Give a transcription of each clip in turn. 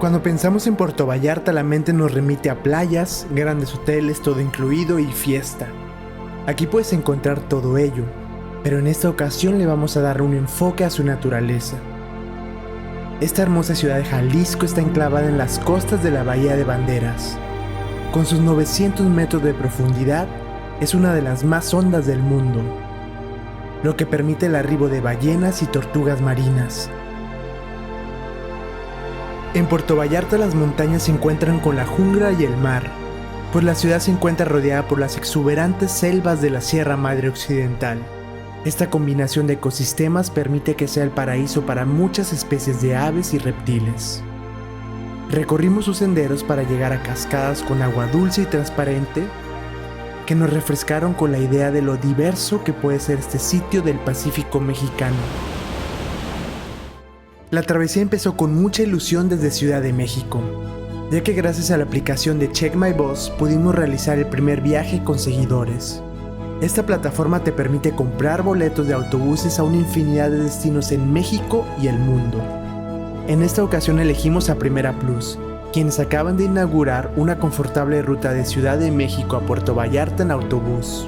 Cuando pensamos en Puerto Vallarta, la mente nos remite a playas, grandes hoteles, todo incluido y fiesta. Aquí puedes encontrar todo ello, pero en esta ocasión le vamos a dar un enfoque a su naturaleza. Esta hermosa ciudad de Jalisco está enclavada en las costas de la Bahía de Banderas. Con sus 900 metros de profundidad, es una de las más hondas del mundo, lo que permite el arribo de ballenas y tortugas marinas. En Puerto Vallarta las montañas se encuentran con la jungla y el mar, pues la ciudad se encuentra rodeada por las exuberantes selvas de la Sierra Madre Occidental. Esta combinación de ecosistemas permite que sea el paraíso para muchas especies de aves y reptiles. Recorrimos sus senderos para llegar a cascadas con agua dulce y transparente que nos refrescaron con la idea de lo diverso que puede ser este sitio del Pacífico mexicano. La travesía empezó con mucha ilusión desde Ciudad de México, ya que gracias a la aplicación de Check My Bus pudimos realizar el primer viaje con seguidores. Esta plataforma te permite comprar boletos de autobuses a una infinidad de destinos en México y el mundo. En esta ocasión elegimos a Primera Plus, quienes acaban de inaugurar una confortable ruta de Ciudad de México a Puerto Vallarta en autobús.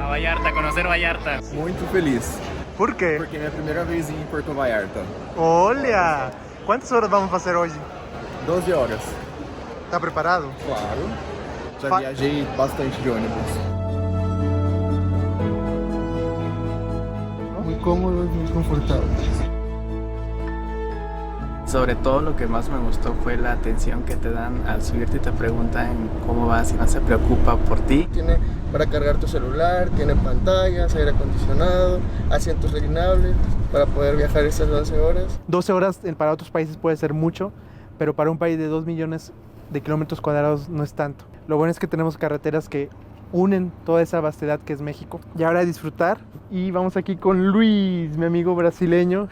A Vallarta, conocer Vallarta. Muito feliz, ¿Por qué? porque é minha primeira vez em Puerto Vallarta. ¡Hola! ¿Cuántas horas vamos a hacer hoy? 12 horas. ¿Está preparado? Claro. Já viajei bastante de ônibus. Muy cómodo y muy confortable. Sobre todo lo que más me gustó fue la atención que te dan al subirte y te preguntan cómo vas y no se preocupa por ti. Tiene para cargar tu celular, tiene pantallas, aire acondicionado, asientos reclinables para poder viajar estas 12 horas. 12 horas para otros países puede ser mucho, pero para un país de 2 millones de kilómetros cuadrados no es tanto. Lo bueno es que tenemos carreteras que unen toda esa vastedad que es México. Y ahora a disfrutar. Y vamos aquí con Luis, mi amigo brasileño,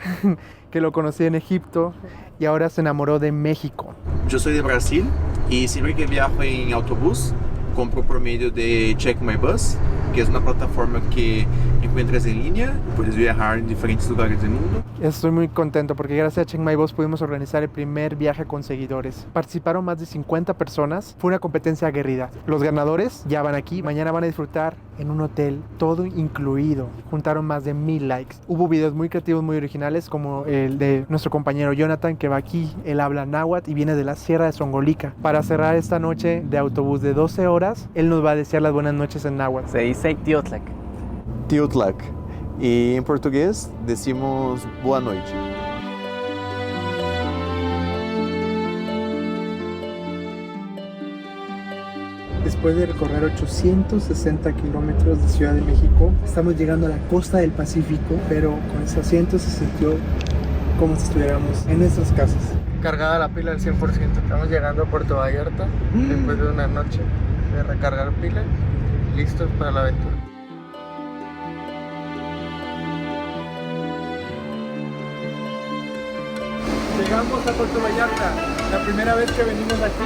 que lo conocí en Egipto y ahora se enamoró de México. Yo soy de Brasil y siempre que viajo en autobús compro por medio de Check My Bus, que es una plataforma que encuentras en línea, puedes viajar en diferentes lugares del mundo. Estoy muy contento porque gracias a Check My Bus pudimos organizar el primer viaje con seguidores. Participaron más de 50 personas, fue una competencia aguerrida. Los ganadores ya van aquí, mañana van a disfrutar en un hotel, todo incluido. Juntaron más de 1000 likes. Hubo videos muy creativos, muy originales, como el de nuestro compañero Jonathan, que va aquí, él habla náhuatl y viene de la Sierra de Songolica. Para cerrar esta noche de autobús de 12 horas, él nos va a desear las buenas noches en náhuatl. Se dice Tiotlak. Tiutlak. E em português decimos boa noite. Después de recorrer 860 kilómetros de Ciudad de México, estamos llegando a la costa del Pacífico, pero con ese asiento se sintió como si estuviéramos en nuestras casas. Cargada la pila al 100%. Estamos llegando a Puerto Vallarta después de una noche de recargar pila, listos para la aventura. Llegamos a Puerto Vallarta, la primera vez que venimos aquí.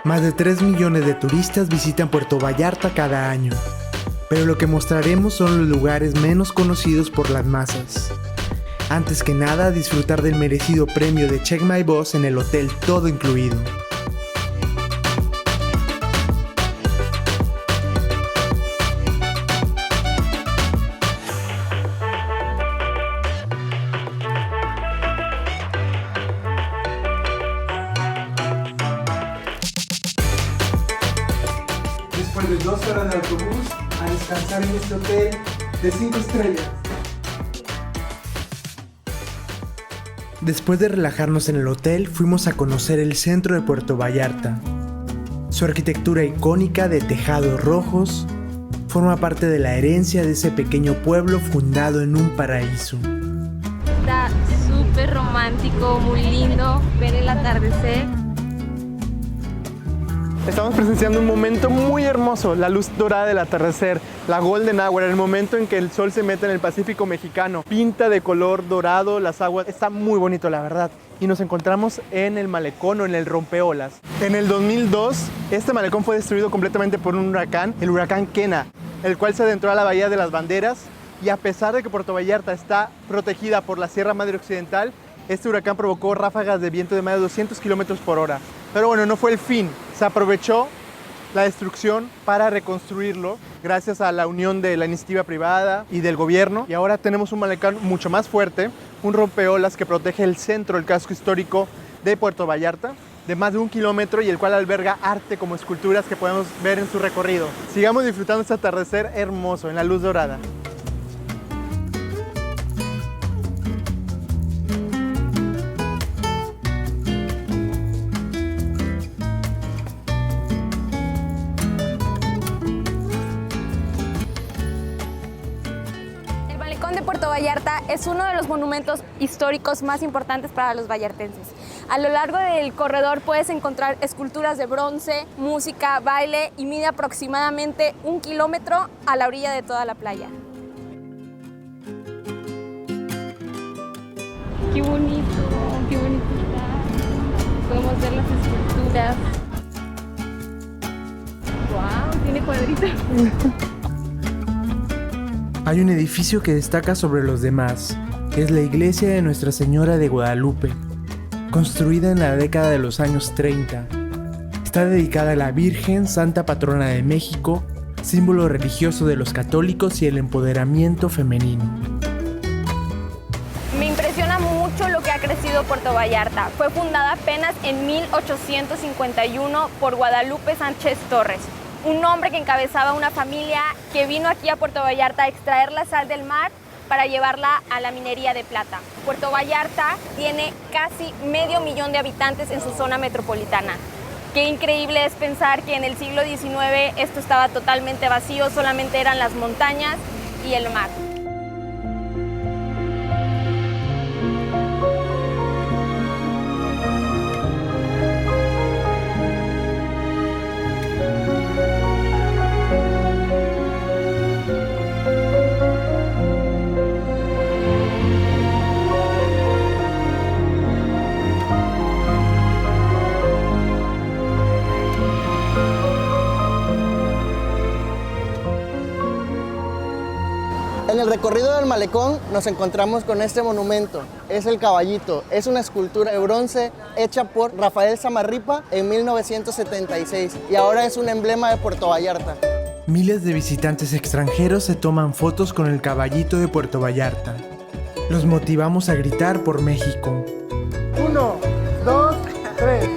Más de 3 millones de turistas visitan Puerto Vallarta cada año, pero lo que mostraremos son los lugares menos conocidos por las masas. Antes que nada, disfrutar del merecido premio de Check My Bus en el hotel todo incluido. Después de 2 horas de autobús, a descansar en este hotel de 5 estrellas. Después de relajarnos en el hotel, fuimos a conocer el centro de Puerto Vallarta. Su arquitectura icónica de tejados rojos forma parte de la herencia de ese pequeño pueblo fundado en un paraíso. Está súper romántico, muy lindo ver el atardecer. Estamos presenciando un momento muy hermoso, la luz dorada del atardecer. la Golden Hour, el momento en que el sol se mete en el Pacífico mexicano. Pinta de color dorado las aguas. Está muy bonito, la verdad. Y nos encontramos en el malecón o en el rompeolas. En el 2002, este malecón fue destruido completamente por un huracán, el huracán Kena, el cual se adentró a la Bahía de las Banderas. Y a pesar de que Puerto Vallarta está protegida por la Sierra Madre Occidental, este huracán provocó ráfagas de viento de más de 200 kilómetros por hora. Pero bueno, no fue el fin. Se aprovechó la destrucción para reconstruirlo gracias a la unión de la iniciativa privada y del gobierno. Y ahora tenemos un malecón mucho más fuerte, un rompeolas que protege el centro, el casco histórico de Puerto Vallarta, de más de 1 kilómetro, y el cual alberga arte como esculturas que podemos ver en su recorrido. Sigamos disfrutando este atardecer hermoso en la luz dorada. Puerto Vallarta es uno de los monumentos históricos más importantes para los vallartenses. A lo largo del corredor puedes encontrar esculturas de bronce, música, baile y mide aproximadamente 1 kilómetro a la orilla de toda la playa. Qué bonito está. Podemos ver las esculturas. Wow, tiene cuadritos. Hay un edificio que destaca sobre los demás, que es la iglesia de Nuestra Señora de Guadalupe, construida en la década de los años 30. Está dedicada a la Virgen, Santa Patrona de México, símbolo religioso de los católicos y el empoderamiento femenino. Me impresiona mucho lo que ha crecido Puerto Vallarta. Fue fundada apenas en 1851 por Guadalupe Sánchez Torres, un hombre que encabezaba una familia que vino aquí a Puerto Vallarta a extraer la sal del mar para llevarla a la minería de plata. Puerto Vallarta tiene casi 500,000 de habitantes en su zona metropolitana. Qué increíble es pensar que en el siglo XIX esto estaba totalmente vacío, solamente eran las montañas y el mar. En el recorrido del malecón nos encontramos con este monumento. Es el Caballito. Es una escultura de bronce hecha por Rafael Samarripa en 1976 y ahora es un emblema de Puerto Vallarta. Miles de visitantes extranjeros se toman fotos con el Caballito de Puerto Vallarta. Los motivamos a gritar por México. 1, 2, 3.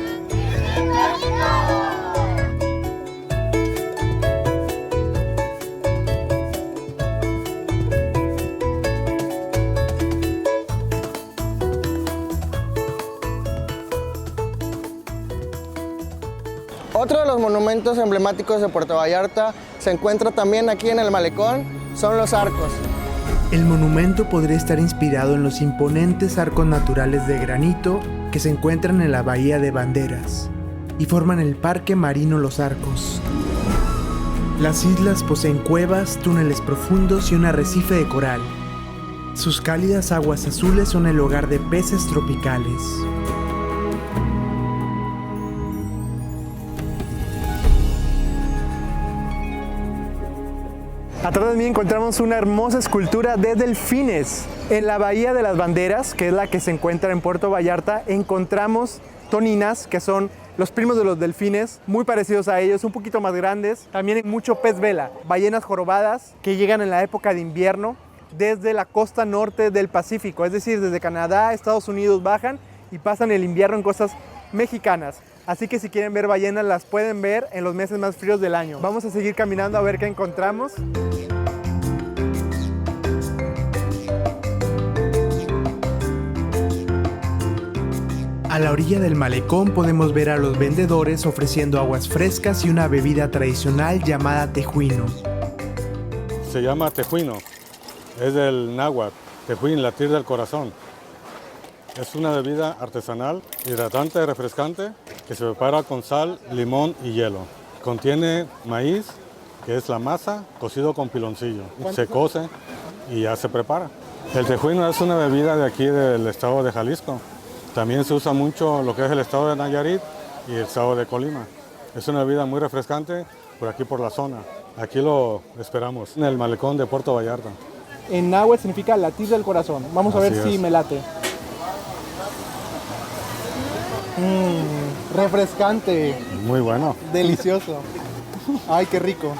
Otro de los monumentos emblemáticos de Puerto Vallarta se encuentra también aquí en el malecón, son los arcos. El monumento podría estar inspirado en los imponentes arcos naturales de granito que se encuentran en la Bahía de Banderas y forman el Parque Marino Los Arcos. Las islas poseen cuevas, túneles profundos y un arrecife de coral. Sus cálidas aguas azules son el hogar de peces tropicales. Atrás de mí encontramos una hermosa escultura de delfines. En la Bahía de las Banderas, que es la que se encuentra en Puerto Vallarta, encontramos toninas, que son los primos de los delfines, muy parecidos a ellos, un poquito más grandes. También hay mucho pez vela, ballenas jorobadas que llegan en la época de invierno desde la costa norte del Pacífico, es decir, desde Canadá, Estados Unidos bajan y pasan el invierno en costas mexicanas. Así que si quieren ver ballenas, las pueden ver en los meses más fríos del año. Vamos a seguir caminando a ver qué encontramos. A la orilla del malecón podemos ver a los vendedores ofreciendo aguas frescas y una bebida tradicional llamada tejuino. Se llama tejuino, es del náhuatl, tejuín, latir del corazón. Es una bebida artesanal, hidratante y refrescante que se prepara con sal, limón y hielo. Contiene maíz, que es la masa cocido con piloncillo. Se cose y ya se prepara. El tejuino es una bebida de aquí del estado de Jalisco. También se usa mucho lo que es el estado de Nayarit y el estado de Colima. Es una bebida muy refrescante por aquí por la zona. Aquí lo esperamos, en el malecón de Puerto Vallarta. En náhuatl significa latir del corazón. Vamos a ver Así si es. me late. Refrescante, Muy bueno. delicioso. Ay, qué rico.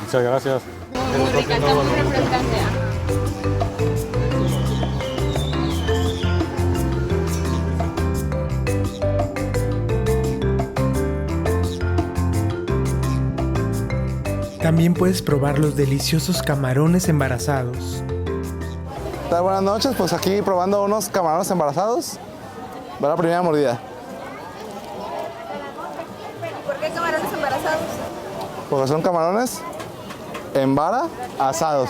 Muchas gracias. Muy rica, está muy refrescante. También puedes probar los deliciosos camarones embarazados. Buenas noches, pues aquí probando unos camarones embarazados. Va la primera mordida. ¿Por qué camarones embarazados? Porque son camarones en vara asados.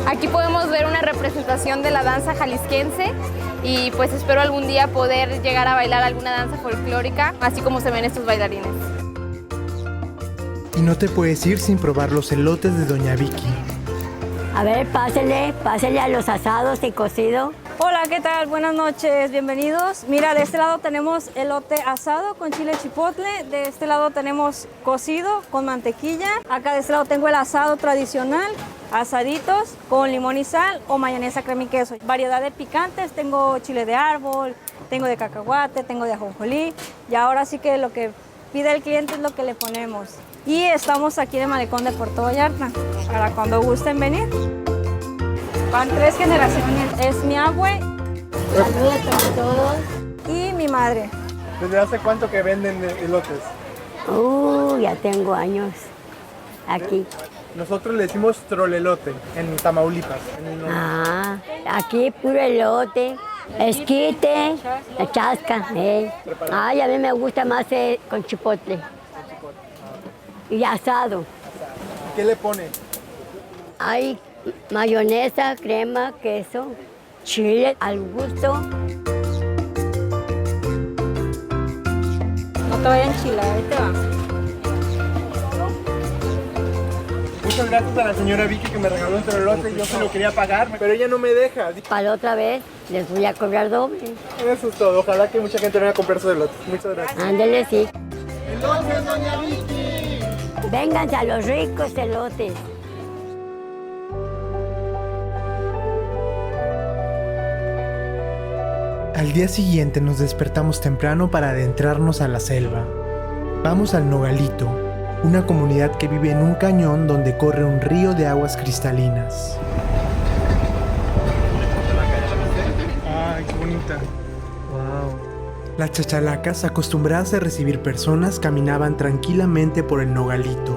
Aquí podemos ver una representación de la danza jalisquense y pues espero algún día poder llegar a bailar alguna danza folclórica, así como se ven estos bailarines. Y no te puedes ir sin probar los elotes de Doña Vicky. A ver, pásele a los asados y cocido. Hola, ¿qué tal? Buenas noches, bienvenidos. Mira, de este lado tenemos elote asado con chile chipotle, de este lado tenemos cocido con mantequilla, acá de este lado tengo el asado tradicional, asaditos con limón y sal o mayonesa, crema y queso. Variedad de picantes, tengo chile de árbol, tengo de cacahuate, tengo de ajonjolí y ahora sí que lo que pide el cliente es lo que le ponemos. Y estamos aquí en el malecón de Puerto Vallarta, para cuando gusten venir. Van 3 generaciones, es mi abue. Saludos a todos. Y mi madre. ¿Desde hace cuánto que venden elotes? Ya tengo años aquí. Nosotros le decimos trolelote en Tamaulipas. Aquí puro elote, esquite, chasca. A mí me gusta más con chipotle. Y asado. ¿Qué le pone? Hay mayonesa, crema, queso, chile al gusto. No te vayas a enchilar, ahí te va. Muchas gracias a la señora Vicky que me regaló un trolelote. Yo se lo quería pagar, pero ella no me deja. Para la otra vez les voy a cobrar doble. Eso es todo. Ojalá que mucha gente venga a comprar sus elotes. Muchas gracias. Ándele, sí. ¡Elotes, Doña Vicky! Vénganse a los ricos elotes. Al día siguiente nos despertamos temprano para adentrarnos a la selva. Vamos al Nogalito, una comunidad que vive en un cañón donde corre un río de aguas cristalinas. ¡Ay, qué bonita! ¡Wow! Las chachalacas, acostumbradas a recibir personas, caminaban tranquilamente por el Nogalito.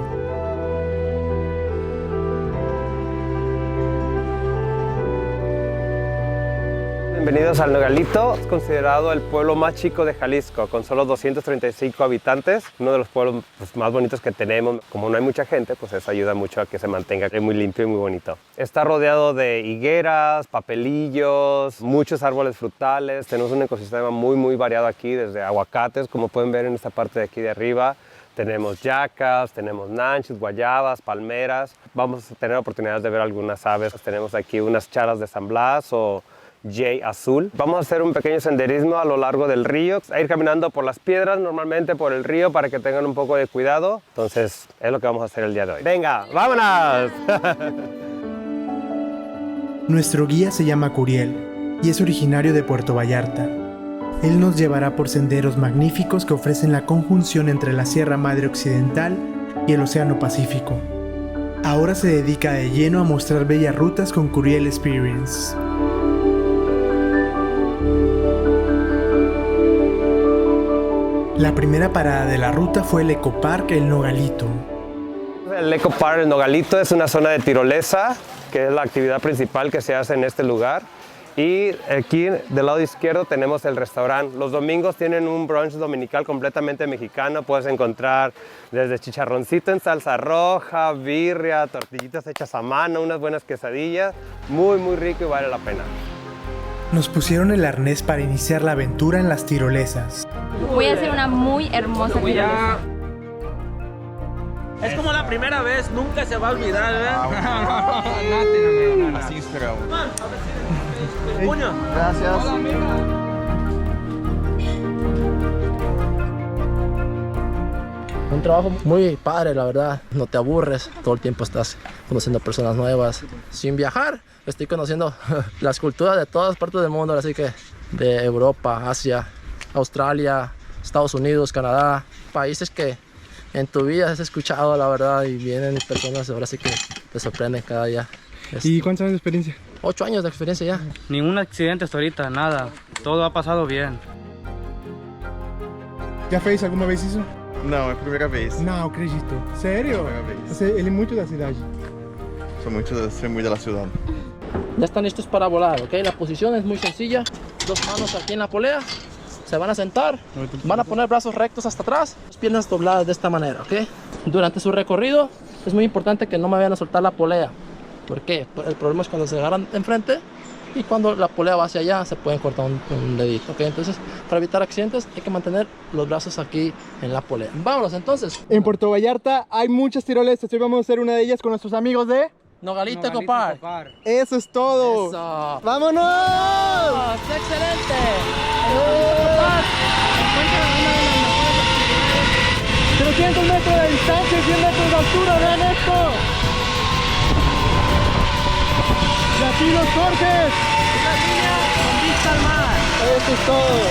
Bienvenidos al Nogalito, es considerado el pueblo más chico de Jalisco, con solo 235 habitantes, uno de los pueblos más bonitos que tenemos. Como no hay mucha gente, pues eso ayuda mucho a que se mantenga muy limpio y muy bonito. Está rodeado de higueras, papelillos, muchos árboles frutales, tenemos un ecosistema muy variado aquí, desde aguacates, como pueden ver en esta parte de aquí de arriba. Tenemos yacas, tenemos nanches, guayabas, palmeras. Vamos a tener oportunidades de ver algunas aves. Tenemos aquí unas charas de San Blas o jay azul. Vamos a hacer un pequeño senderismo a lo largo del río, a ir caminando por las piedras, normalmente por el río, para que tengan un poco de cuidado. Entonces, es lo que vamos a hacer el día de hoy. ¡Venga, vámonos! Nuestro guía se llama Curiel y es originario de Puerto Vallarta. Él nos llevará por senderos magníficos que ofrecen la conjunción entre la Sierra Madre Occidental y el Océano Pacífico. Ahora se dedica de lleno a mostrar bellas rutas con Curiel Experience. La primera parada de la ruta fue el Ecopark El Nogalito. El Ecopark El Nogalito es una zona de tirolesa, que es la actividad principal que se hace en este lugar. Y aquí del lado izquierdo tenemos el restaurante. Los domingos tienen un brunch dominical completamente mexicano. Puedes encontrar desde chicharroncito en salsa roja, birria, tortillitas hechas a mano, unas buenas quesadillas. Muy rico y vale la pena. Nos pusieron el arnés para iniciar la aventura en las tirolesas. Voy a hacer una muy hermosa tirolesa. Es como la primera vez, nunca se va a olvidar, ¿verdad? Así esperamos. Puño. Gracias. Un trabajo muy padre, la verdad. No te aburres, todo el tiempo estás conociendo personas nuevas. Sin viajar, estoy conociendo las culturas de todas partes del mundo, así que de Europa, Asia, Australia, Estados Unidos, Canadá, países que en tu vida has escuchado, la verdad, y vienen personas ahora sí que te sorprenden cada día. ¿Y cuántos años de experiencia? 8 años de experiencia ya. Ningún accidente hasta ahorita, nada. Todo ha pasado bien. Já fez alguma vez isso? Não, é a primeira vez. Não acredito. Sério? Primeira vez. Ele é muito da cidade. Soy muy de la ciudad. Ya están listos para volar, ¿ok? La posición es muy sencilla. 2 manos aquí en la polea. Se van a sentar, van a poner brazos rectos hasta atrás, las piernas dobladas de esta manera, ¿ok? Durante su recorrido es muy importante que no me vayan a soltar la polea. ¿Por qué? El problema es cuando se agarran enfrente y cuando la polea va hacia allá se pueden cortar un dedito, ¿ok? Entonces, para evitar accidentes hay que mantener los brazos aquí en la polea. Vámonos entonces. En Puerto Vallarta hay muchas tirolesas. Hoy vamos a hacer una de ellas con nuestros amigos de Nogalito Ecopar. Eso es todo. Eso. ¡Vámonos! ¡Excelente! 300 metros de distancia y 100 metros de altura, vean esto. Y aquí los Jorges. Una línea con vista al mar. Eso es todo.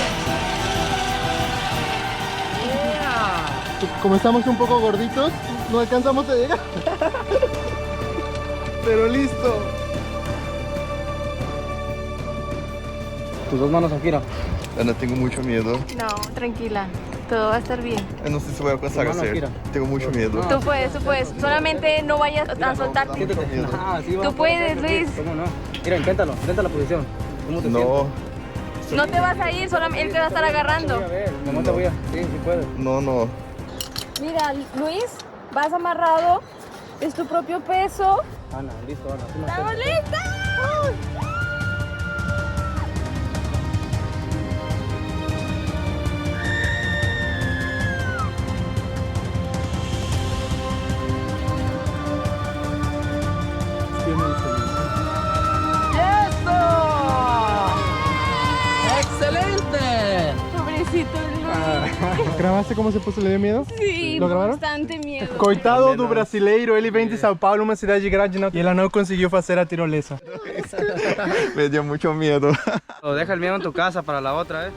Como estamos un poco gorditos, no alcanzamos a llegar. Pero listo. Tus 2 manos, Akira. Ana, tengo mucho miedo. No, tranquila. Todo va a estar bien. No sé si voy a alcanzar a hacer. Tengo mucho miedo. Tú puedes, tú puedes. Solamente no vayas a soltarte. Tú puedes, Luis. ¿Cómo no? Mira, inténtalo. Intenta la posición. ¿Cómo te No, No te vas a ir, solamente él te va a estar agarrando. ¿Cómo te voy a? Sí, sí puedes. no. Mira, Luis, vas amarrado, es tu propio peso. Ana, listo, Ana. ¡Estamos listos! ¡Excelente! Pobrecito Luis. ¿Grabaste cómo se puso? ¿Le dio miedo? Sí, ¿Lo grabaron? bastante miedo. Coitado do brasileiro, ele vem de São Paulo, uma cidade grande, e ela não conseguiu fazer a tirolesa. Me dio mucho miedo. O deja el miedo en tu casa para la otra, ¿eh?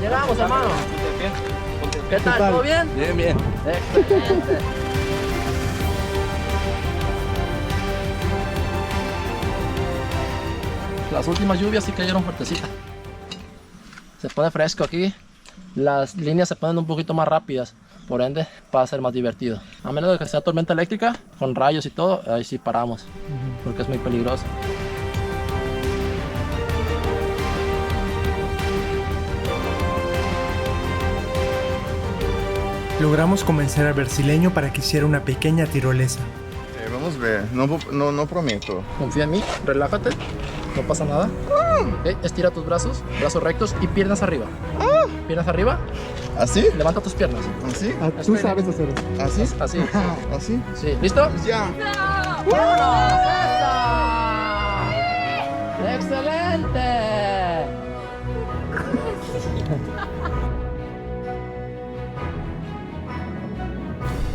Llegamos, hermano. ¿Qué tal? ¿Todo bien? Bien, bien. Excelente. Las últimas lluvias sí cayeron fuertecitas. Se pone fresco aquí. Las líneas se ponen un poquito más rápidas. Por ende, va a ser más divertido. A menos de que sea tormenta eléctrica, con rayos y todo, ahí sí paramos. Porque es muy peligroso. Logramos convencer al brasileño para que hiciera una pequeña tirolesa. Vamos ver. No prometo. Confía en mí, relájate, no pasa nada. Ok, estira tus brazos, brazos rectos y piernas arriba. Piernas arriba. ¿Así? Levanta tus piernas. ¿Así? Tú sabes hacer eso. ¿Así? Así. ¿Así? Sí, ¿listo? Ya. ¡Vámonos! ¡Eso! ¡Excelente!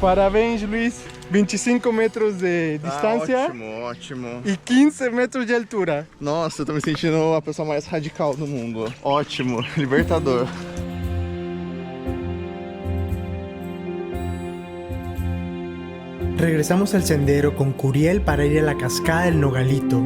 Parabéns, Luis. 25 metros de distância Ótimo. e 15 metros de altura. Nossa, eu tô me sentindo a pessoa mais radical do mundo. Ótimo, libertador. Regresamos al sendero con Curiel para ir a la cascada del Nogalito.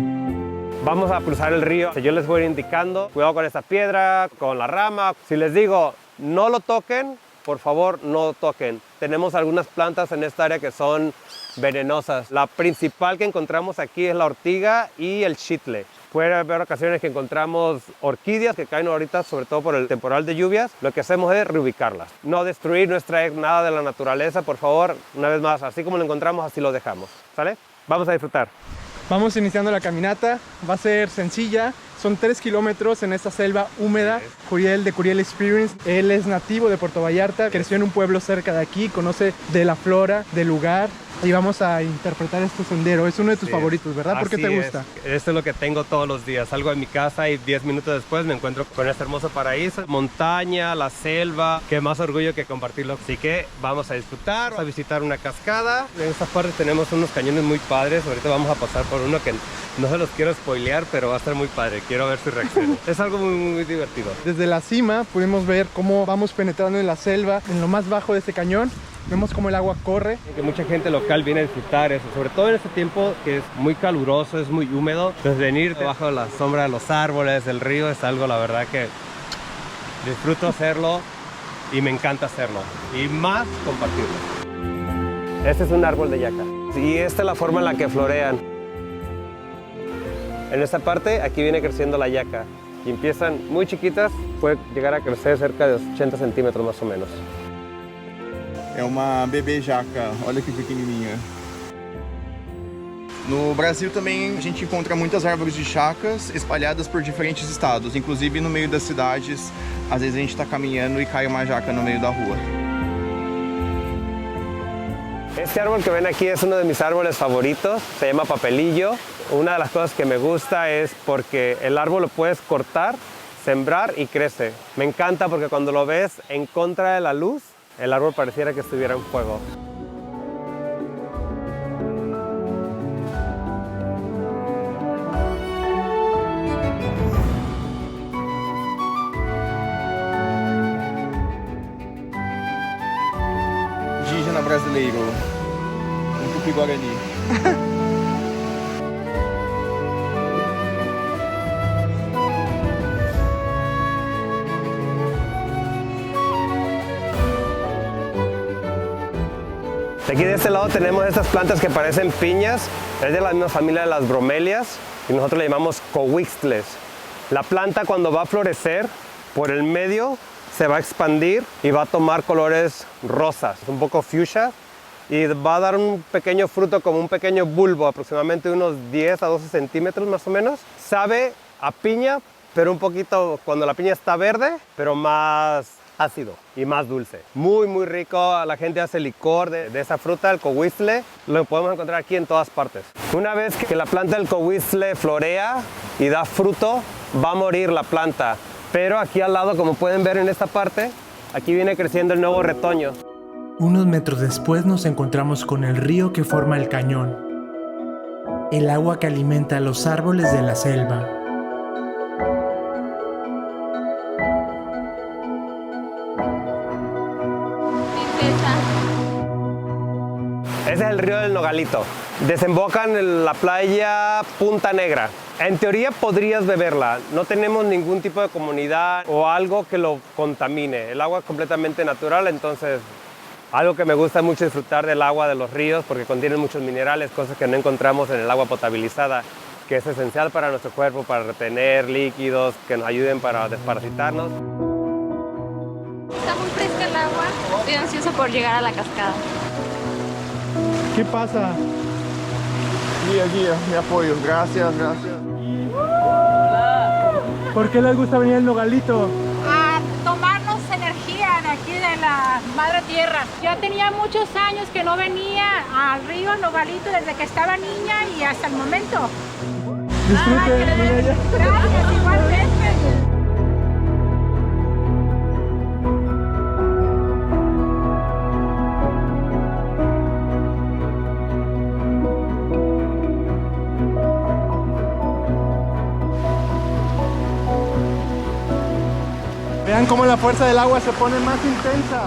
Vamos a cruzar el río. Yo les voy a ir indicando, cuidado con esta piedra, con la rama. Si les digo, no lo toquen, por favor, no toquen. Tenemos algunas plantas en esta área que son venenosas. La principal que encontramos aquí es la ortiga y el chitle. Puede haber ocasiones que encontramos orquídeas que caen ahorita, sobre todo por el temporal de lluvias. Lo que hacemos es reubicarlas. No destruir, no extraer nada de la naturaleza, por favor. Una vez más, así como lo encontramos, así lo dejamos. ¿Sale? Vamos a disfrutar. Vamos iniciando la caminata, va a ser sencilla, son 3 kilómetros en esta selva húmeda. Curiel de Curiel Experience, él es nativo de Puerto Vallarta, creció en un pueblo cerca de aquí, conoce de la flora, del lugar. Y vamos a interpretar este sendero, es uno de tus favoritos, ¿verdad? ¿Por qué te gusta? Esto es lo que tengo todos los días. Salgo de mi casa y 10 minutos después me encuentro con este hermoso paraíso. Montaña, la selva, qué más orgullo que compartirlo. Así que vamos a disfrutar, a visitar una cascada. En esta parte tenemos unos cañones muy padres. Ahorita vamos a pasar por uno que no se los quiero spoilear, pero va a estar muy padre. Quiero ver su reacción. Es algo muy divertido. Desde la cima pudimos ver cómo vamos penetrando en la selva, en lo más bajo de este cañón. Vemos cómo el agua corre. Que mucha gente local viene a disfrutar eso, sobre todo en este tiempo que es muy caluroso, es muy húmedo. Entonces venir debajo de la sombra de los árboles, del río, es algo la verdad que disfruto hacerlo y me encanta hacerlo. Y más compartirlo. Este es un árbol de yaca y esta es la forma en la que florean. En esta parte aquí viene creciendo la yaca y empiezan muy chiquitas, puede llegar a crecer cerca de 80 centímetros más o menos. É uma bebê jaca, olha que pequenininha. No Brasil também a gente encontra muitas árvores de jacas espalhadas por diferentes estados, inclusive no meio das cidades. Às vezes a gente está caminhando e cai uma jaca no meio da rua. Este árbol que ven aquí es uno de mis árboles favoritos, se llama papelillo. Una de las cosas que me gusta es porque el árbol lo puedes cortar, sembrar y crece. Me encanta porque cuando lo ves en contra de la luz, el árbol pareciera que estuviera en fuego. Indígena brasileiro, um tupi-guarani. Aquí de este lado tenemos estas plantas que parecen piñas, es de la misma familia de las bromelias y nosotros le llamamos cohuixtles. La planta cuando va a florecer por el medio se va a expandir y va a tomar colores rosas, un poco fuchsia, y va a dar un pequeño fruto como un pequeño bulbo, aproximadamente unos 10 a 12 centímetros más o menos. Sabe a piña, pero un poquito cuando la piña está verde, pero más ácido y más dulce. Muy rico, la gente hace licor de esa fruta, el cohuixtle, lo podemos encontrar aquí en todas partes. Una vez que la planta del cohuixtle florea y da fruto, va a morir la planta, pero aquí al lado, como pueden ver en esta parte, aquí viene creciendo el nuevo retoño. Unos metros después nos encontramos con el río que forma el cañón, el agua que alimenta a los árboles de la selva. Ese es el río del Nogalito. Desemboca en la playa Punta Negra. En teoría podrías beberla. No tenemos ningún tipo de comunidad o algo que lo contamine. El agua es completamente natural, entonces algo que me gusta mucho disfrutar del agua de los ríos porque contienen muchos minerales, cosas que no encontramos en el agua potabilizada, que es esencial para nuestro cuerpo, para retener líquidos, que nos ayuden para desparasitarnos. Está muy fresca el agua. Estoy ansiosa por llegar a la cascada. ¿Qué pasa? Guía, me apoyo. Gracias. ¿Por qué les gusta venir al Nogalito? A tomarnos energía de aquí de la madre tierra. Yo tenía muchos años que no venía al río Nogalito desde que estaba niña y hasta el momento. Disfruten. Gracias, igualmente. Vean cómo la fuerza del agua se pone más intensa.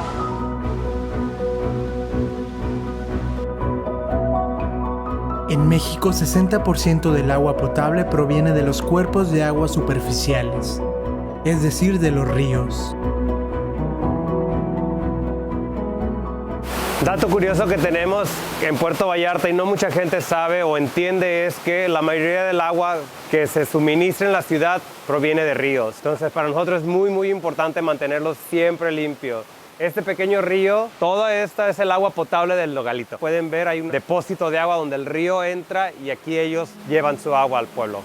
En México, 60% del agua potable proviene de los cuerpos de agua superficiales, es decir, de los ríos. Dato curioso que tenemos en Puerto Vallarta y no mucha gente sabe o entiende es que la mayoría del agua que se suministra en la ciudad proviene de ríos. Entonces para nosotros es muy importante mantenerlos siempre limpios. Este pequeño río, todo esto es el agua potable del Nogalitto. Pueden ver, hay un depósito de agua donde el río entra y aquí ellos llevan su agua al pueblo.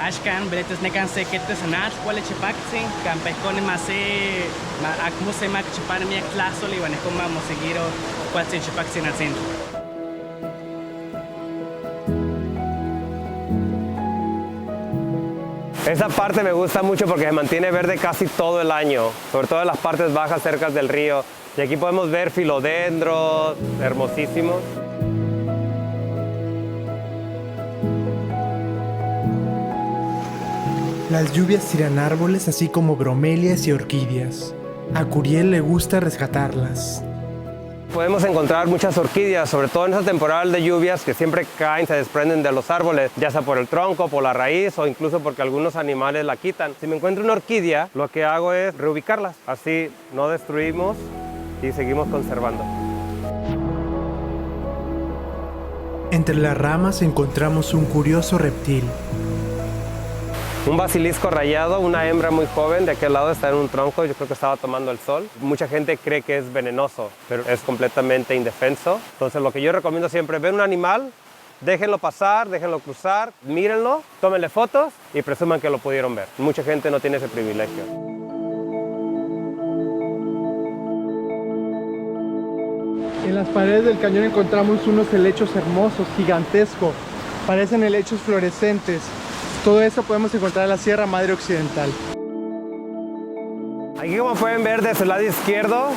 Ashkan, beletes nekan se ketes anach, cuál chepacse, campescone más acmo se mac chepar mi claso le van a comer vamos seguir o cuál se chepacse en el centro. Esa parte me gusta mucho porque se mantiene verde casi todo el año, sobre todo en las partes bajas cerca del río. Y aquí podemos ver filodendros hermosísimos. Las lluvias tiran árboles así como bromelias y orquídeas. A Curiel le gusta rescatarlas. Podemos encontrar muchas orquídeas, sobre todo en esa temporada de lluvias que siempre caen, se desprenden de los árboles, ya sea por el tronco, por la raíz o incluso porque algunos animales la quitan. Si me encuentro una orquídea, lo que hago es reubicarlas. Así no destruimos y seguimos conservando. Entre las ramas encontramos un curioso reptil. Un basilisco rayado, una hembra muy joven, de aquel lado está en un tronco, yo creo que estaba tomando el sol. Mucha gente cree que es venenoso, pero es completamente indefenso. Entonces lo que yo recomiendo siempre, ven un animal, déjenlo pasar, déjenlo cruzar, mírenlo, tómenle fotos y presuman que lo pudieron ver. Mucha gente no tiene ese privilegio. En las paredes del cañón encontramos unos helechos hermosos, gigantescos. Parecen helechos fluorescentes. Todo eso podemos encontrar en la Sierra Madre Occidental. Aquí, como pueden ver, de su lado izquierdo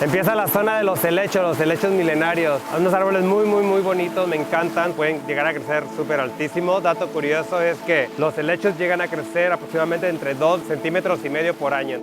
empieza la zona de los helechos milenarios. Hay unos árboles muy bonitos, me encantan, pueden llegar a crecer súper altísimos. Dato curioso es que los helechos llegan a crecer aproximadamente entre 2,5 centímetros por año.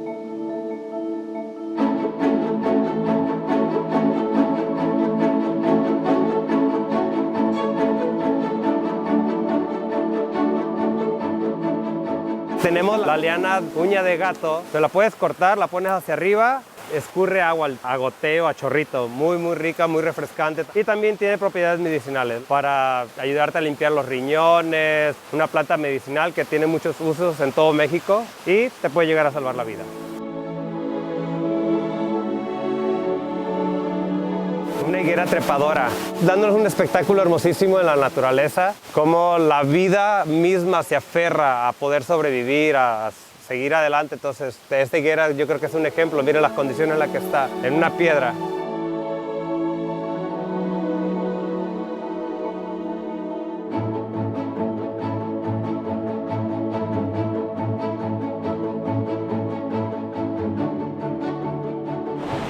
Tenemos la liana uña de gato, te la puedes cortar, la pones hacia arriba, escurre agua a goteo, a chorrito, muy rica, muy refrescante. Y también tiene propiedades medicinales para ayudarte a limpiar los riñones, una planta medicinal que tiene muchos usos en todo México y te puede llegar a salvar la vida. Una higuera trepadora, dándonos un espectáculo hermosísimo en la naturaleza, cómo la vida misma se aferra a poder sobrevivir, a seguir adelante. Entonces, esta higuera yo creo que es un ejemplo. Miren las condiciones en las que está, en una piedra.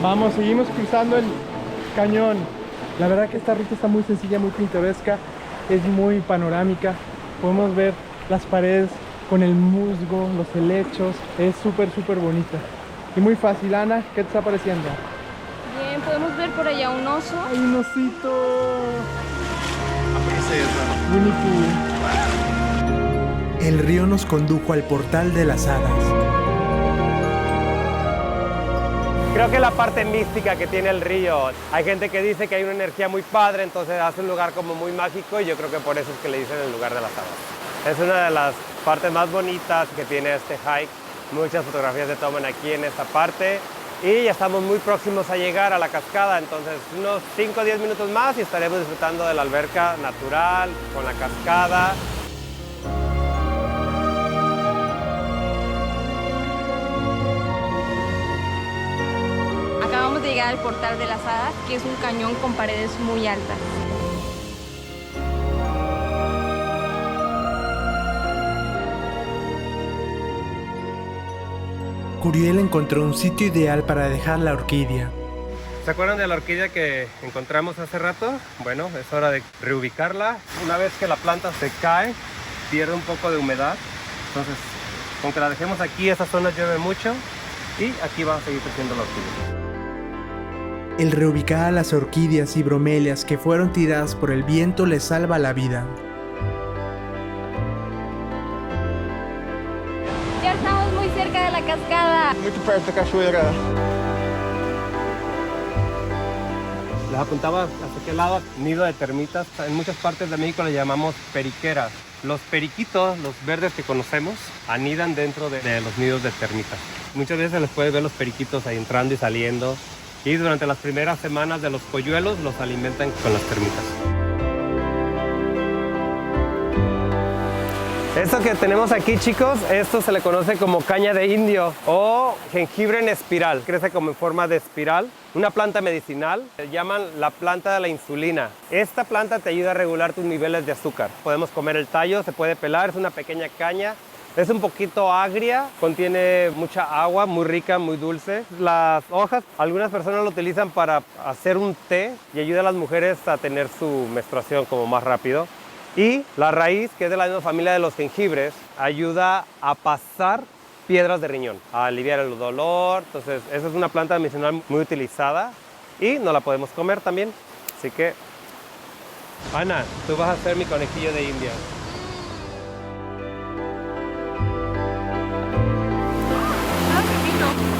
Vamos, seguimos cruzando el cañón. La verdad que esta ruta está muy sencilla, muy pintoresca, es muy panorámica. Podemos ver las paredes con el musgo, los helechos, es súper bonita. Y muy fácil. Ana, ¿qué te está pareciendo? Bien, podemos ver por allá un oso. ¡Hay un osito! La princesa. Winnie Pooh. El río nos condujo al portal de las hadas. Creo que la parte mística que tiene el río, hay gente que dice que hay una energía muy padre, entonces hace un lugar como muy mágico y yo creo que por eso es que le dicen el lugar de las hadas. Es una de las partes más bonitas que tiene este hike. Muchas fotografías se toman aquí en esta parte y ya estamos muy próximos a llegar a la cascada, entonces unos 5 o 10 minutos más y estaremos disfrutando de la alberca natural con la cascada. Acabamos de llegar al portal de las hadas, que es un cañón con paredes muy altas. Curiel encontró un sitio ideal para dejar la orquídea. ¿Se acuerdan de la orquídea que encontramos hace rato? Bueno, es hora de reubicarla. Una vez que la planta se cae, pierde un poco de humedad. Entonces, con que la dejemos aquí, esa zona llueve mucho y aquí va a seguir creciendo la orquídea. El reubicar a las orquídeas y bromelias que fueron tiradas por el viento les salva la vida. muy cerca de la cascada. Muito perto da cachoeira. Les apuntaba hacia qué lado, nido de termitas. En muchas partes de México le llamamos periqueras. Los periquitos, los verdes que conocemos, anidan dentro de los nidos de termitas. Muchas veces les puede ver los periquitos ahí entrando y saliendo. Y durante las primeras semanas de los polluelos los alimentan con las termitas. Esto que tenemos aquí, chicos, esto se le conoce como caña de indio o jengibre en espiral. Crece como en forma de espiral. Una planta medicinal, se llaman la planta de la insulina. Esta planta te ayuda a regular tus niveles de azúcar. Podemos comer el tallo, se puede pelar, es una pequeña caña. Es un poquito agria, contiene mucha agua, muy rica, muy dulce. Las hojas, algunas personas lo utilizan para hacer un té y ayuda a las mujeres a tener su menstruación como más rápido. Y la raíz, que es de la misma familia de los jengibres, ayuda a pasar piedras de riñón, a aliviar el dolor. Entonces, esa es una planta medicinal muy utilizada y no la podemos comer también. Así que, Ana, tú vas a ser mi conejillo de India.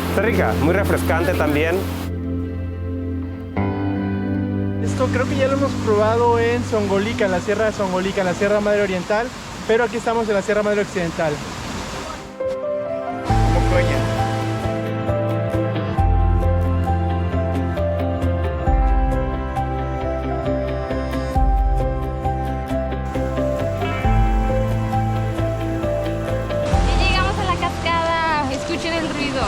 Está rica, muy refrescante también. Esto creo que ya lo hemos probado en Zongolica, en la Sierra de Zongolica, en la Sierra Madre Oriental, pero aquí estamos en la Sierra Madre Occidental. Montanha. Y llegamos a la cascada, escuchen el ruido.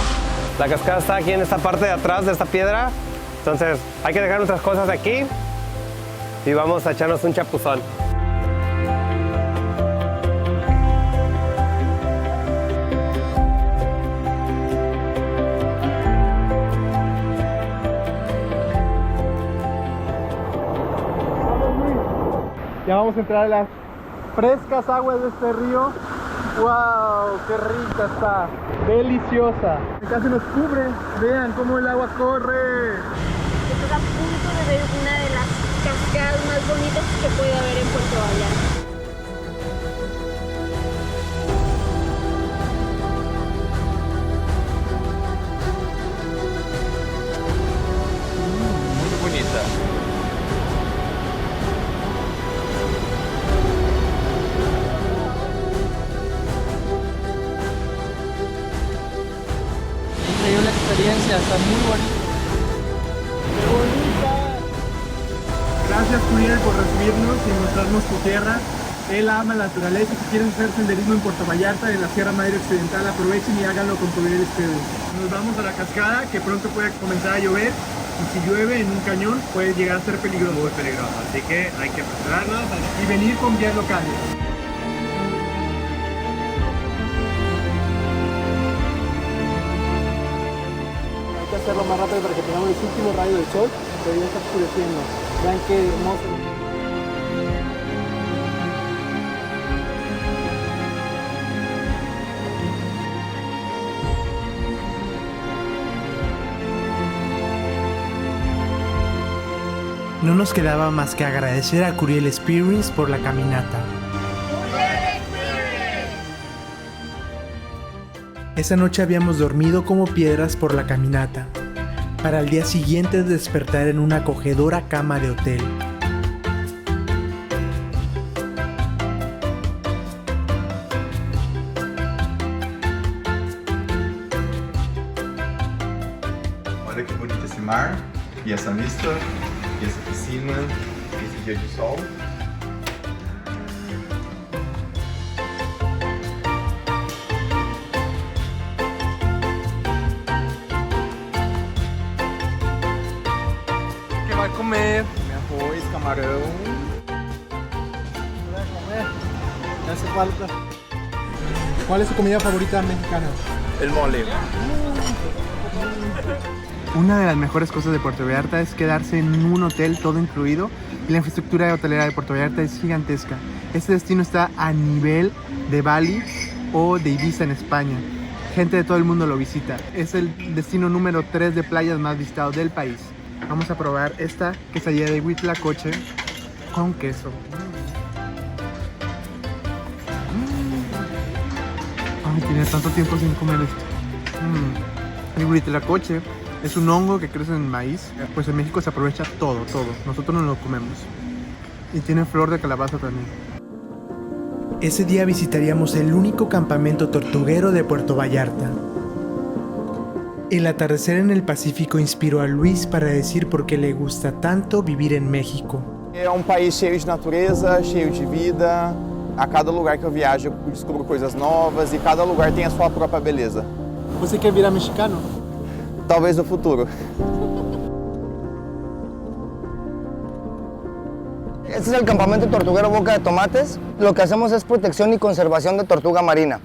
La cascada está aquí en esta parte de atrás de esta piedra. Entonces hay que dejar nuestras cosas aquí y vamos a echarnos un chapuzón. Ya vamos a entrar a las frescas aguas de este río. ¡Wow! ¡Qué rica está! ¡Deliciosa! Casi nos cubre. Vean cómo el agua corre. Estás a punto de ver una de las cascadas más bonitas que puede haber en Puerto Vallarta. Muito bonita. Increíble experiencia, está muy bonito. Gracias, Curiel, por recibirnos y mostrarnos tu tierra. Él ama la naturaleza. Si quieren hacer senderismo en Puerto Vallarta, en la Sierra Madre Occidental, aprovechen y háganlo con Curiel Experience. Nos vamos a la cascada, que pronto puede comenzar a llover. Y si llueve en un cañón, puede llegar a ser peligroso. Muy peligroso. Así que hay que prepararnos y venir con guías locales. Hay que hacerlo más rápido para que tengamos los últimos rayos del sol, pero ya está oscureciendo. Vean qué hermoso. No nos quedaba más que agradecer a Curiel Experience por la caminata. Esa noche habíamos dormido como piedras por la caminata, para al día siguiente despertar en una acogedora cama de hotel. Olha que bonito esse mar, e essa vista, e essa piscina, e esse dia de sol. ¿Qué va a comer? Arroz, camarão. ¿Qué va a comer? ¿Qué hace falta? ¿Cuál es su comida favorita mexicana? El mole. Una de las mejores cosas de Puerto Vallarta es quedarse en un hotel todo incluido y la infraestructura hotelera de Puerto Vallarta es gigantesca. Este destino está a nivel de Bali o de Ibiza en España. Gente de todo el mundo lo visita. Es el destino número 3 de playas más visitado del país. Vamos a probar esta quesadilla de huitlacoche con queso. Ay, tenía tanto tiempo sin comer esto. El huitlacoche es un hongo que crece en maíz. Pues en México se aprovecha todo. Nosotros no lo comemos. Y tiene flor de calabaza también. Ese día visitaríamos el único campamento tortuguero de Puerto Vallarta. El atardecer en el Pacífico inspiró a Luis para decir por qué le gusta tanto vivir en México. É país cheio de natureza, cheio de vida. A cada lugar que eu viajo eu descubro coisas novas e cada lugar tem a sua própria beleza. ¿Você quer virar mexicano? Talvez no futuro. Este es el campamento tortuguero Boca de Tomates. Lo que hacemos es protección y conservación de tortuga marina,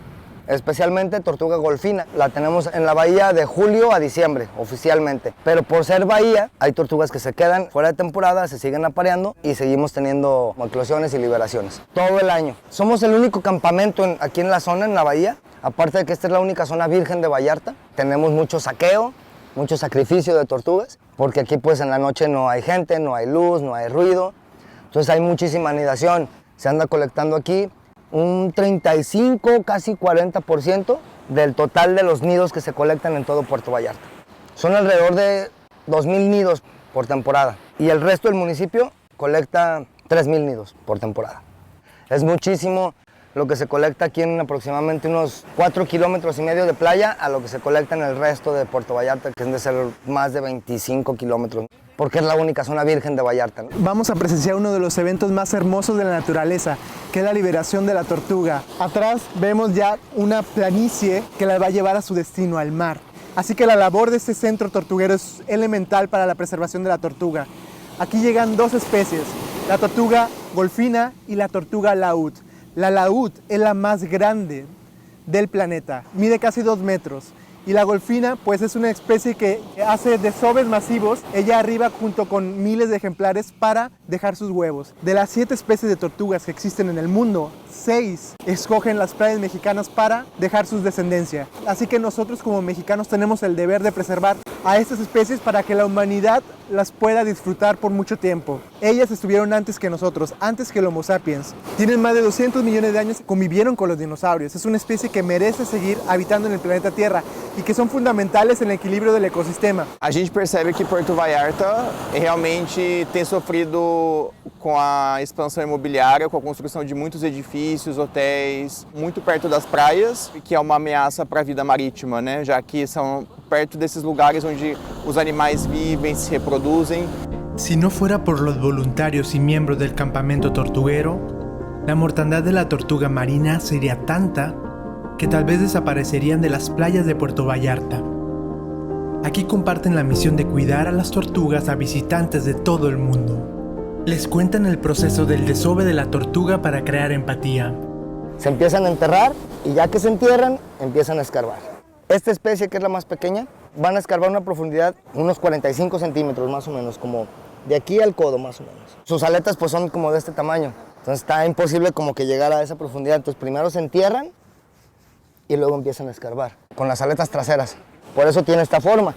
especialmente tortuga golfina. La tenemos en la bahía de julio a diciembre, oficialmente. Pero por ser bahía, hay tortugas que se quedan fuera de temporada, se siguen apareando y seguimos teniendo eclosiones y liberaciones todo el año. Somos el único campamento aquí en la zona, en la bahía. Aparte de que esta es la única zona virgen de Vallarta, tenemos mucho saqueo, mucho sacrificio de tortugas, porque aquí pues en la noche no hay gente, no hay luz, no hay ruido. Entonces hay muchísima anidación. Se anda colectando aquí un 35, casi 40% del total de los nidos que se colectan en todo Puerto Vallarta. Son alrededor de 2,000 nidos por temporada y el resto del municipio colecta 3,000 nidos por temporada. Es muchísimo lo que se colecta aquí en aproximadamente unos 4,5 kilómetros de playa a lo que se colecta en el resto de Puerto Vallarta, que es de ser más de 25 kilómetros, porque es la única zona virgen de Vallarta, ¿no? Vamos a presenciar uno de los eventos más hermosos de la naturaleza, que es la liberación de la tortuga. Atrás vemos ya una planicie que la va a llevar a su destino, al mar. Así que la labor de este centro tortuguero es elemental para la preservación de la tortuga. Aquí llegan dos especies, la tortuga golfina y la tortuga laúd. La laúd es la más grande del planeta, mide casi 2 metros. Y la golfina pues es una especie que hace desoves masivos, ella arriba junto con miles de ejemplares para dejar sus huevos. De las 7 especies de tortugas que existen en el mundo, 6 escogen las playas mexicanas para dejar sus descendencia. Así que nosotros como mexicanos tenemos el deber de preservar a estas especies para que la humanidad las pueda disfrutar por mucho tiempo. Ellas estuvieron antes que nosotros, antes que el Homo sapiens. Tienen más de 200 millones de años, convivieron con los dinosaurios. Es una especie que merece seguir habitando en el planeta Tierra e que são fundamentais no equilíbrio do ecossistema. A gente percebe que Porto Vallarta realmente tem sofrido com a expansão imobiliária, com a construção de muitos edifícios, hotéis, muito perto das praias, que é uma ameaça para a vida marítima, né? Já que são perto desses lugares onde os animais vivem, se reproduzem. Si no fuera por los voluntarios y miembros del campamento tortuguero, la mortandad de la tortuga marina sería tanta que tal vez desaparecerían de las playas de Puerto Vallarta. Aquí comparten la misión de cuidar a las tortugas a visitantes de todo el mundo. Les cuentan el proceso del desove de la tortuga para crear empatía. Se empiezan a enterrar y ya que se entierran, empiezan a escarbar. Esta especie, que es la más pequeña, van a escarbar a una profundidad unos 45 centímetros más o menos, como de aquí al codo más o menos. Sus aletas pues son como de este tamaño, entonces está imposible como que llegar a esa profundidad. Entonces primero se entierran y luego empiezan a escarbar con las aletas traseras. Por eso tiene esta forma.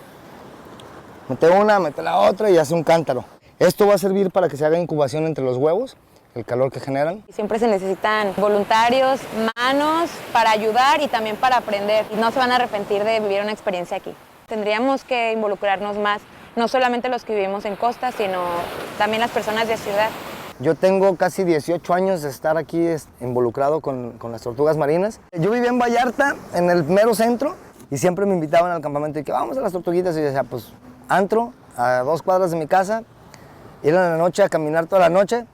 Mete una, mete la otra y hace un cántaro. Esto va a servir para que se haga incubación entre los huevos, el calor que generan. Siempre se necesitan voluntarios, manos para ayudar y también para aprender. Y no se van a arrepentir de vivir una experiencia aquí. Tendríamos que involucrarnos más, no solamente los que vivimos en costa, sino también las personas de ciudad. Yo tengo casi 18 años de estar aquí involucrado con las tortugas marinas. Yo vivía en Vallarta, en el mero centro, y siempre me invitaban al campamento y que vamos a las tortuguitas. Y yo decía, pues, antro, a 2 cuadras de mi casa, ir a la noche a caminar toda la noche,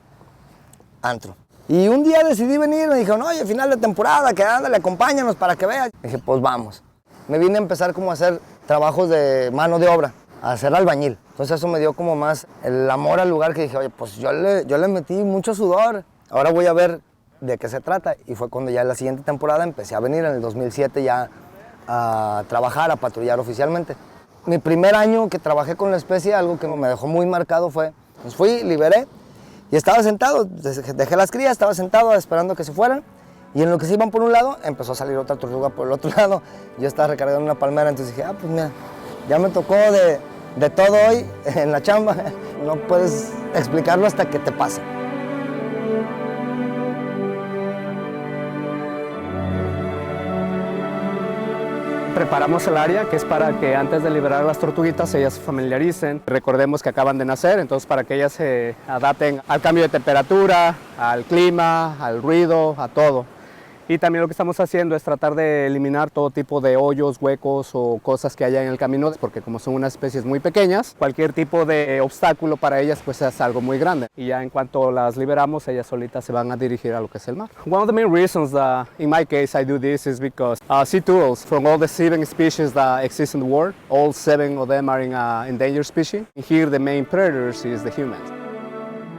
antro. Y un día decidí venir, me dijeron, oye, final de temporada, que ándale, acompáñanos para que veas. Dije, pues vamos. Me vine a empezar como a hacer trabajos de mano de obra, a hacer albañil. Entonces eso me dio como más el amor al lugar, que dije, oye, pues yo le metí mucho sudor, ahora voy a ver de qué se trata. Y fue cuando ya en la siguiente temporada empecé a venir, en el 2007 ya a trabajar, a patrullar oficialmente. Mi primer año que trabajé con la especie, algo que me dejó muy marcado fue, pues fui, liberé y estaba sentado, dejé las crías, estaba sentado esperando que se fueran. Y en lo que se iban por un lado, empezó a salir otra tortuga por el otro lado. Yo estaba recargando una palmera, entonces dije, pues mira, ya me tocó de todo hoy en la chamba. No puedes explicarlo hasta que te pase. preparamos el área, que es para que antes de liberar a las tortuguitas ellas se familiaricen. Recordemos que acaban de nacer, entonces para que ellas se adapten al cambio de temperatura, al clima, al ruido, a todo. Y también lo que estamos haciendo es tratar de eliminar todo tipo de hoyos, huecos o cosas que haya en el camino, porque como son unas especies muy pequeñas, cualquier tipo de obstáculo para ellas pues es algo muy grande. Y ya en cuanto las liberamos, ellas solitas se van a dirigir a lo que es el mar. One of the main reasons that in my case I do this is because sea turtles, from all the 7 species that exist in the world, all 7 of them are in endangered species. Here the main predators is the humans.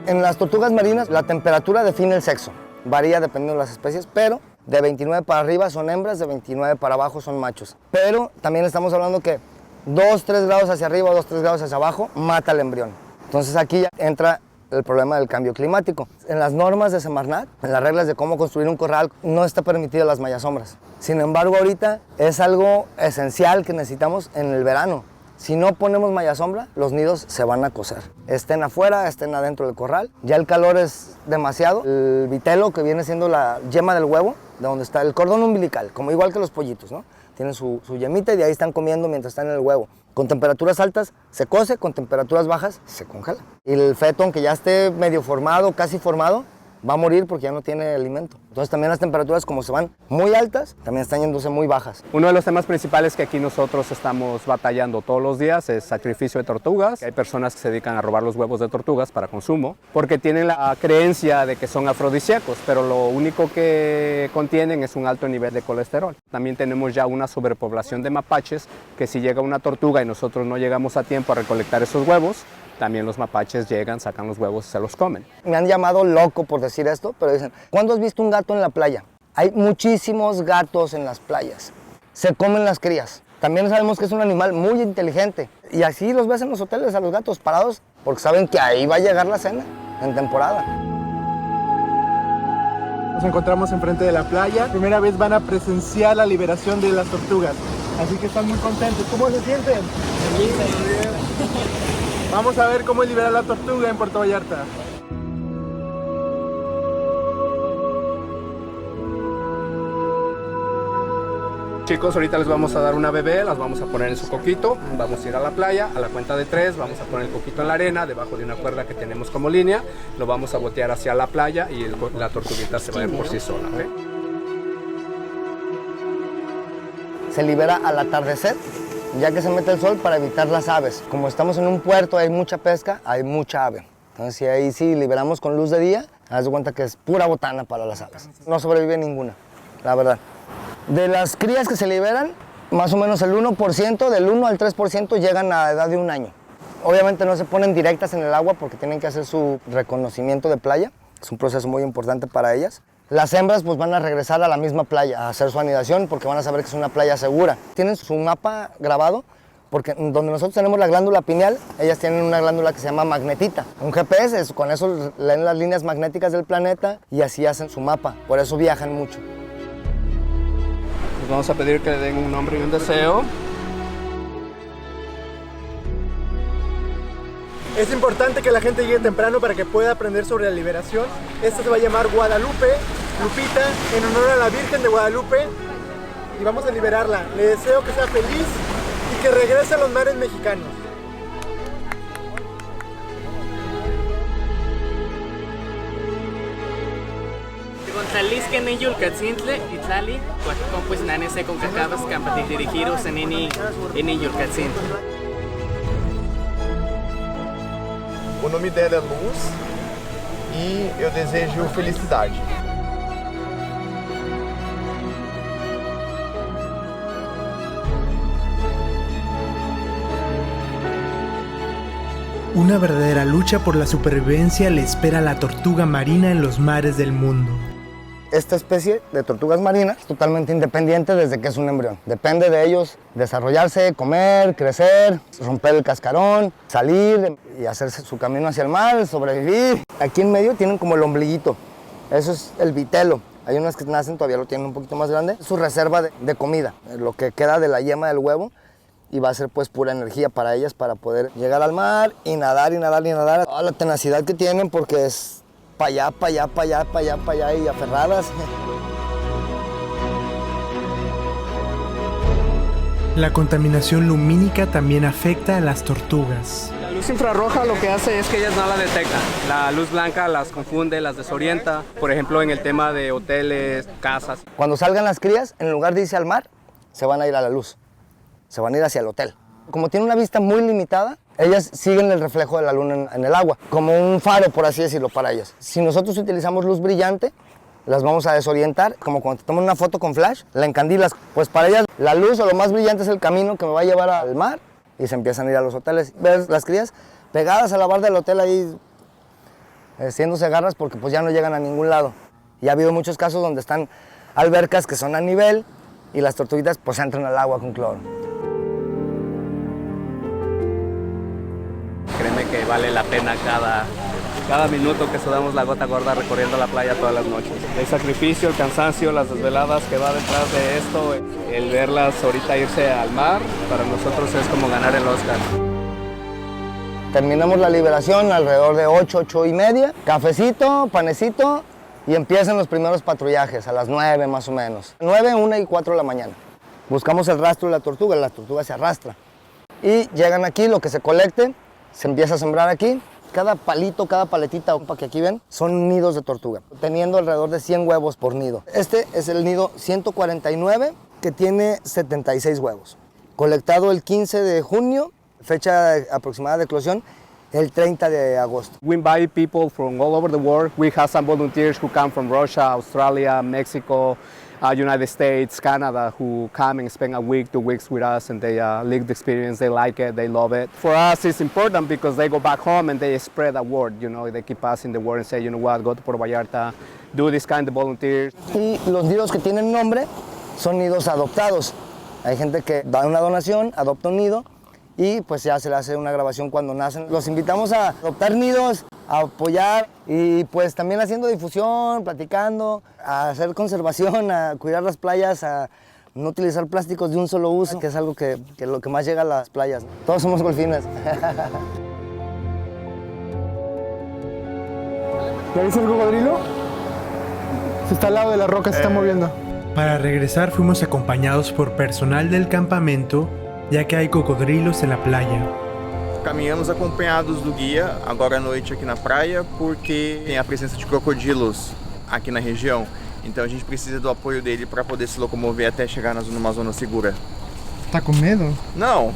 En las tortugas marinas la temperatura define el sexo. Varía dependiendo de las especies, pero de 29 para arriba son hembras, de 29 para abajo son machos. Pero también estamos hablando que 2-3 grados hacia arriba o 2-3 grados hacia abajo mata al embrión. Entonces aquí ya entra el problema del cambio climático. En las normas de Semarnat, en las reglas de cómo construir un corral, no está permitido las mayasombras. Sin embargo, ahorita es algo esencial que necesitamos en el verano. Si no ponemos mayasombra, los nidos se van a cocer. Estén afuera, estén adentro del corral. Ya el calor es demasiado. El vitelo, que viene siendo la yema del huevo, de donde está el cordón umbilical, como igual que los pollitos, ¿no? Tienen su yemita y de ahí están comiendo mientras están en el huevo. Con temperaturas altas se cose, con temperaturas bajas se congela. Y el feto, aunque ya esté medio formado, casi formado, va a morir porque ya no tiene alimento. Entonces también las temperaturas, como se van muy altas, también están yéndose muy bajas. Uno de los temas principales que aquí nosotros estamos batallando todos los días es sacrificio de tortugas. Hay personas que se dedican a robar los huevos de tortugas para consumo porque tienen la creencia de que son afrodisíacos, pero lo único que contienen es un alto nivel de colesterol. También tenemos ya una sobrepoblación de mapaches que si llega una tortuga y nosotros no llegamos a tiempo a recolectar esos huevos, también los mapaches llegan, sacan los huevos y se los comen. Me han llamado loco por decir esto, pero dicen, ¿cuándo has visto un gato en la playa? Hay muchísimos gatos en las playas. Se comen las crías. También sabemos que es un animal muy inteligente. Y así los ves en los hoteles a los gatos parados, porque saben que ahí va a llegar la cena en temporada. Nos encontramos enfrente de la playa. Primera vez van a presenciar la liberación de las tortugas. Así que están muy contentos. ¿Cómo se sienten? Muy bien. Vamos a ver cómo es liberar la tortuga en Puerto Vallarta. Chicos, ahorita les vamos a dar una bebé, las vamos a poner en su coquito, vamos a ir a la playa, a la cuenta de 3, vamos a poner el coquito en la arena, debajo de una cuerda que tenemos como línea, lo vamos a botear hacia la playa y la tortuguita se va a ir por sí sola. ¿Okay? Se libera al atardecer, ya que se mete el sol, para evitar las aves. Como estamos en un puerto, hay mucha pesca, hay mucha ave. Entonces ahí sí liberamos con luz de día, haz de cuenta que es pura botana para las aves. No sobrevive ninguna, la verdad. De las crías que se liberan, más o menos el 1%, del 1 al 3% llegan a la edad de 1 año. Obviamente no se ponen directas en el agua porque tienen que hacer su reconocimiento de playa. Es un proceso muy importante para ellas. Las hembras pues van a regresar a la misma playa a hacer su anidación porque van a saber que es una playa segura. Tienen su mapa grabado porque donde nosotros tenemos la glándula pineal, ellas tienen una glándula que se llama magnetita. Un GPS, con eso leen las líneas magnéticas del planeta y así hacen su mapa. Por eso viajan mucho. Les vamos a pedir que le den un nombre y un deseo. Es importante que la gente llegue temprano para que pueda aprender sobre la liberación. Esta se va a llamar Guadalupe, Lupita, en honor a la Virgen de Guadalupe. Y vamos a liberarla. Le deseo que sea feliz y que regrese a los mares mexicanos. Gonzalisque en Yulcatzintle, Itlali, Cuacón pues nanese con cacabas campati dirigiros en Yulcatzintle. O nome dela é Luz e eu desejo felicidade. Una verdadera lucha por la supervivencia le espera a la tortuga marina en los mares del mundo. Esta especie de tortugas marinas es totalmente independiente desde que es un embrión. Depende de ellos desarrollarse, comer, crecer, romper el cascarón, salir y hacerse su camino hacia el mar, sobrevivir. Aquí en medio tienen como el ombliguito. Eso es el vitelo. Hay unas que nacen, todavía lo tienen un poquito más grande. Es su reserva de comida, lo que queda de la yema del huevo. Y va a ser pues pura energía para ellas para poder llegar al mar y nadar y nadar y nadar. Toda la tenacidad que tienen porque es para allá, para allá, para allá, para allá, para allá y aferradas. La contaminación lumínica también afecta a las tortugas. La luz infrarroja lo que hace es que ellas no la detectan. La luz blanca las confunde, las desorienta. Por ejemplo, en el tema de hoteles, casas. Cuando salgan las crías, en lugar de irse al mar, se van a ir a la luz. Se van a ir hacia el hotel. Como tienen una vista muy limitada, ellas siguen el reflejo de la luna en el agua, como un faro, por así decirlo, para ellas. Si nosotros utilizamos luz brillante, las vamos a desorientar, como cuando te toman una foto con flash, la encandilas. Pues para ellas la luz o lo más brillante es el camino que me va a llevar al mar y se empiezan a ir a los hoteles. Ves las crías pegadas a la barda del hotel ahí, haciéndose garras porque pues ya no llegan a ningún lado. Y ha habido muchos casos donde están albercas que son a nivel y las tortuguitas pues entran al agua con cloro. Créeme que vale la pena cada minuto que sudamos la gota gorda recorriendo la playa todas las noches. El sacrificio, el cansancio, las desveladas que va detrás de esto, el verlas ahorita irse al mar, para nosotros es como ganar el Oscar. Terminamos la liberación alrededor de 8 y media, cafecito, panecito y empiezan los primeros patrullajes a las 9 más o menos. 9, 1 y 4 de la mañana. Buscamos el rastro de la tortuga se arrastra. Y llegan aquí, lo que se colecte, se empieza a sembrar aquí. Cada palito, cada paletita que aquí ven, son nidos de tortuga, teniendo alrededor de 100 huevos por nido. Este es el nido 149, que tiene 76 huevos. Colectado el 15 de junio, fecha aproximada de eclosión, el 30 de agosto. We invite people from all over the world. We have some volunteers who come from Russia, Australia, Mexico, United States, Canada, who come and spend a week, 2 weeks with us, and they live the experience. They like it, they love it. For us, it's important because they go back home and they spread the word. You know, they keep passing the word and say, you know what, go to Puerto Vallarta, do this kind of volunteers. Y los nidos que tienen nombre son nidos adoptados. Hay gente que da una donación, adopta un nido y pues ya se le hace una grabación cuando nacen. Los invitamos a adoptar nidos, a apoyar y pues también haciendo difusión, platicando, a hacer conservación, a cuidar las playas, a no utilizar plásticos de un solo uso, que es algo que lo que más llega a las playas. Todos somos golfines. ¿Ya viste el cocodrilo? Se está al lado de la roca, se está moviendo. Para regresar fuimos acompañados por personal del campamento, ya que hay cocodrilos en la playa. Caminhamos acompanhados do guia, agora à noite aqui na praia, porque tem a presença de crocodilos aqui na região. Então a gente precisa do apoio dele para poder se locomover até chegar numa zona segura. ¿Está con miedo? Não.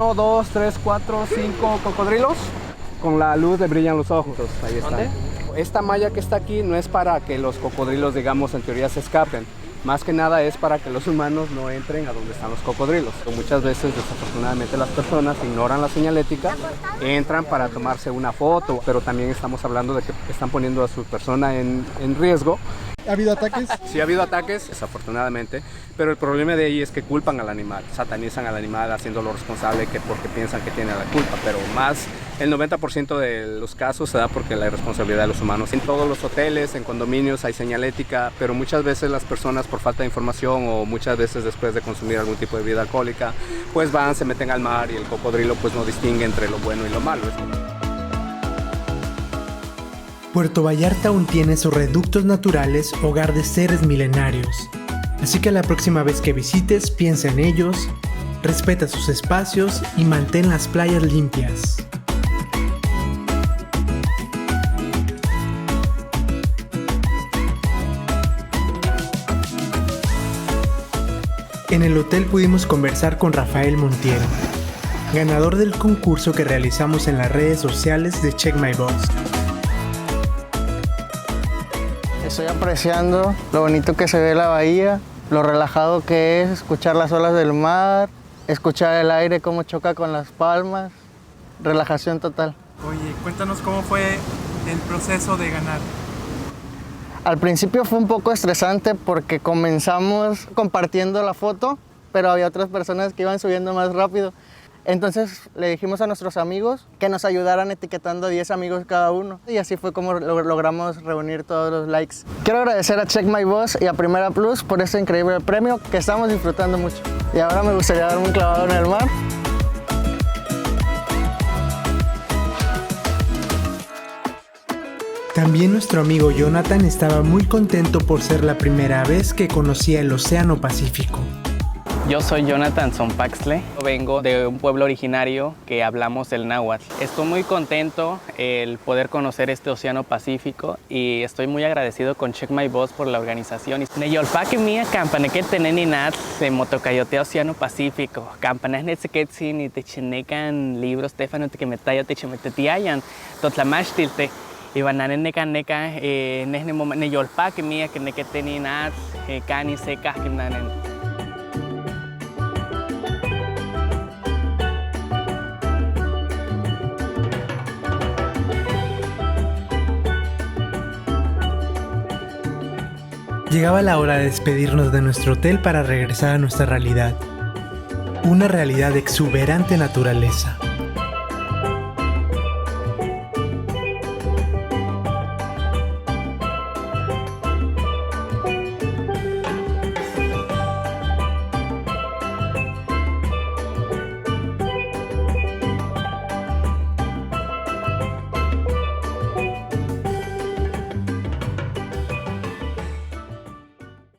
1, 2, 3, 4, 5 cocodrilos. Con la luz le brillan los ojos. Ahí está. ¿Dónde? Esta malla que está aquí no es para que los cocodrilos, digamos, en teoría se escapen. Más que nada es para que los humanos no entren a donde están los cocodrilos. Muchas veces, desafortunadamente, las personas ignoran la señalética, entran para tomarse una foto, pero también estamos hablando de que están poniendo a su persona en riesgo. ¿Ha habido ataques? Sí, ha habido ataques, desafortunadamente, pero el problema de ahí es que culpan al animal, satanizan al animal haciéndolo responsable porque piensan que tiene la culpa, pero más el 90% de los casos se da porque la irresponsabilidad de los humanos. En todos los hoteles, en condominios hay señalética, pero muchas veces las personas por falta de información o muchas veces después de consumir algún tipo de bebida alcohólica, pues van, se meten al mar y el cocodrilo pues no distingue entre lo bueno y lo malo. Puerto Vallarta aún tiene sus reductos naturales, hogar de seres milenarios. Así que la próxima vez que visites, piensa en ellos, respeta sus espacios y mantén las playas limpias. En el hotel pudimos conversar con Rafael Montiero, ganador del concurso que realizamos en las redes sociales de Check My Boss. Estoy apreciando lo bonito que se ve la bahía, lo relajado que es escuchar las olas del mar, escuchar el aire cómo choca con las palmas, relajación total. Oye, cuéntanos cómo fue el proceso de ganar. Al principio fue un poco estresante porque comenzamos compartiendo la foto, pero había otras personas que iban subiendo más rápido. Entonces le dijimos a nuestros amigos que nos ayudaran etiquetando 10 amigos cada uno. Y así fue como logramos reunir todos los likes. Quiero agradecer a Check My Boss y a Primera Plus por este increíble premio que estamos disfrutando mucho. Y ahora me gustaría darme un clavado en el mar. También nuestro amigo Jonathan estaba muy contento por ser la primera vez que conocía el Océano Pacífico. Yo soy Jonathan Zompaxtle, vengo de un pueblo originario que hablamos el náhuatl. Estoy muy contento el poder conocer este océano Pacífico y estoy muy agradecido con Check My Boss por la organización. Neyolpaque mía campana que teneni nat se motocayote océano Pacífico. Campanas netseketsi ni techenecan libros Stefano que metaya techemetiayan totlamachtilte. Ibanane neka nehne moment neyolpaque mía que neketeni nat cani seca que nanen. Llegaba la hora de despedirnos de nuestro hotel para regresar a nuestra realidad. Una realidad de exuberante naturaleza.